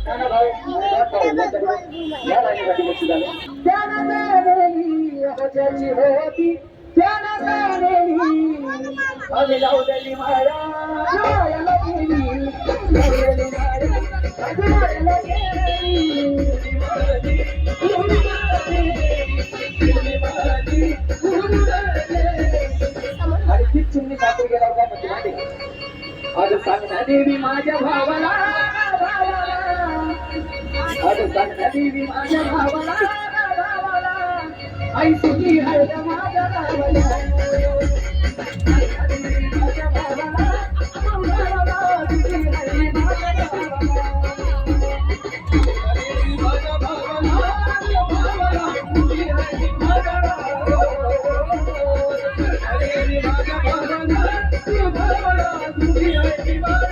नाना भाऊ या लाईनीसाठी बक्षीस झालं. त्यानंतरली त्याची होती त्यानंतरली आम्ही लावलेली माळा जोडायला गेली लावलेली माळा जोडायला गेली आणि ती चिमणी सापड गेला होता म्हणजे माहिती आज सांगना देवी माझ्या भावाला आज सांगना देवी माझ्या भावाला आई सुखी आहे माझ्या भावाला माझ्या भावाला Happy birthday.